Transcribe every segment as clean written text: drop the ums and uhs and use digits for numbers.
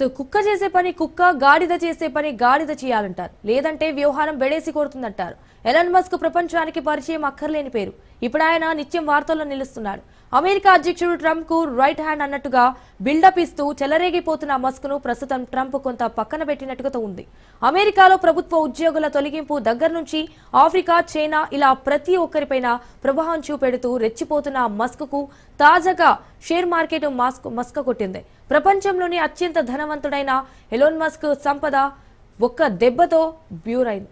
So కుక్క చేసే పని కుక్క, గాడిద చేసే పని గాడిద చేయాలంటారు. లేదంటే వ్యవహారం బెడేసి కొడుతుందంటారు. ఎలాన్ మస్క్ ప్రపంచానికి పరిచయం అక్కర్లేని పేరు. ఇప్పుడు ఆయన నిత్యం వార్తల్లో నిలుస్తున్నాడు. అమెరికా అధ్యక్షుడు ట్రంప్ కు రైట్ హ్యాండ్ అన్నట్టుగా బిల్డప్ ఇస్తూ చెలరేగిపోతున్న మస్క్ ను ప్రస్తుతం ట్రంప్ కొంత పక్కన పెట్టినట్టుగా ఉంది. అమెరికాలో ప్రభుత్వ ఉద్యోగుల తొలగింపు దగ్గర నుంచి ఆఫ్రికా, చైనా ఇలా ప్రతి ఒక్కరిపైన ప్రభావం చూపెడుతూ రెచ్చిపోతున్న మస్క్ కు తాజాగా షేర్ మార్కెట్ మస్క కొట్టింది. ప్రపంచంలోని అత్యంత ధనవంతుడైన ఎలాన్ మస్క్ సంపద ఒక్క దెబ్బతో బ్యూరైంది.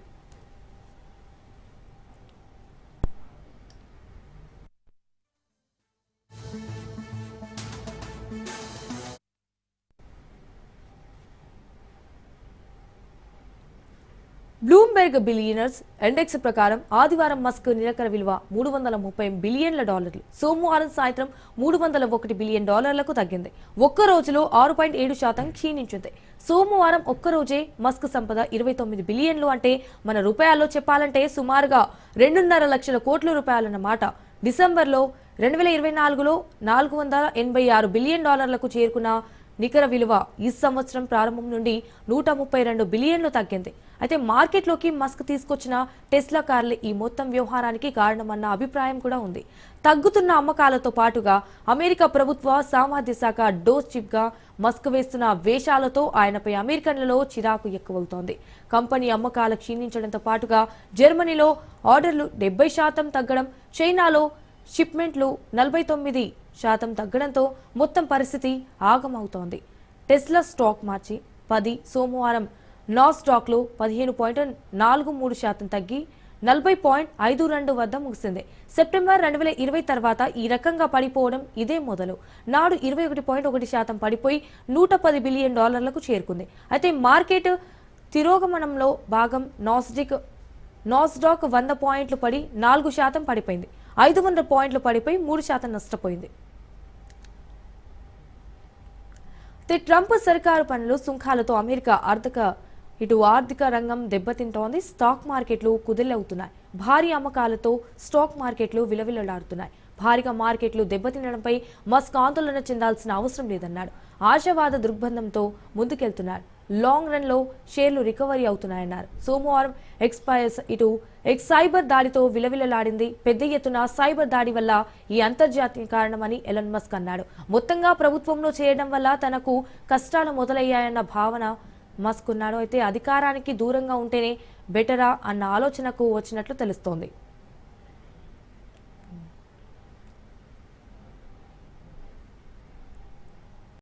బ్లూంబెర్గ్ బిలియనర్స్ ఇండెక్స్ ప్రకారం ఆదివారం మస్క్ నికర విలువ $330 బిలియన్ల. సోమవారం సాయంత్రం $301 బిలియన్ తగ్గింది. ఒక్క రోజులో 6.7% క్షీణించింది. సోమవారం ఒక్కరోజే మస్క్ సంపద 29 బిలియన్లు, అంటే మన రూపాయల్లో చెప్పాలంటే సుమారుగా 2.5 లక్షల కోట్ల రూపాయలన్నమాట. డిసెంబర్లో 2024లో $486 బిలియన్ చేరుకున్న నికర విలువ ఈ సంవత్సరం ప్రారంభం నుండి 132 బిలియన్లు తగ్గింది. అయితే మార్కెట్లోకి మస్క్ తీసుకొచ్చిన టెస్లా కార్లు ఈ మొత్తం వ్యవహారానికి కారణమన్న అభిప్రాయం కూడా ఉంది. తగ్గుతున్న అమ్మకాలతో పాటుగా అమెరికా ప్రభుత్వ సామాజిక శాఖ డోస్ చీఫ్ గా మస్క్ వేస్తున్న వేషాలతో ఆయనపై అమెరికన్లలో చిరాకు ఎక్కువవుతోంది. కంపెనీ అమ్మకాలు క్షీణించడంతో పాటుగా జర్మనీలో ఆర్డర్లు 70% తగ్గడం, చైనాలో షిప్మెంట్లు 49% తగ్గడంతో మొత్తం పరిస్థితి ఆగమవుతోంది. టెస్లా స్టాక్ మార్చి 10 సోమవారం నాస్డాక్ లో 15.43% తగ్గి 40.52 వద్ద ముగిసింది. సెప్టెంబర్ 2020 తర్వాత ఈ రకంగా పడిపోవడం ఇదే మొదలు. నాడు 21.1% పడిపోయి $110 బిలియన్ చేరుకుంది. అయితే మార్కెట్ తిరోగమనంలో భాగం నాస్డాక్ 100 పాయింట్లు పడి 4% పడిపోయింది. 500 పాయింట్లు పడిపోయి 3% నష్టపోయింది. ట్రంప్ సర్కారు పనులు సుంకాలతో అమెరికా ఆర్థిక రంగం దెబ్బతింటోంది. స్టాక్ మార్కెట్లు కుదిలవుతున్నాయి. భారీ అమ్మకాలతో స్టాక్ మార్కెట్లు విలవిలలాడుతున్నాయి. భారీగా మార్కెట్లు దెబ్బతినడంపై మస్క్ ఆందోళన చెందాల్సిన అవసరం లేదన్నాడు. ఆశావాద దృక్పథంతో ముందుకెళ్తున్నాడు. లాంగ్ రన్ లో షేర్లు రికవరీ అవుతున్నాయన్నారు. సోమవారం ఎక్స్ సైబర్ దాడితో విలవిలలాడింది. పెద్ద ఎత్తున సైబర్ దాడి వల్ల ఈ అంతర్జాతీయ కారణమని ఎలాన్ మస్క్ అన్నాడు. మొత్తంగా ప్రభుత్వంలో చేయడం వల్ల తనకు కష్టాలు మొదలయ్యాయన్న భావన మస్క్ ఉన్నాడు. అయితే అధికారానికి దూరంగా ఉంటేనే బెటరా అన్న ఆలోచనకు వచ్చినట్లు తెలుస్తోంది.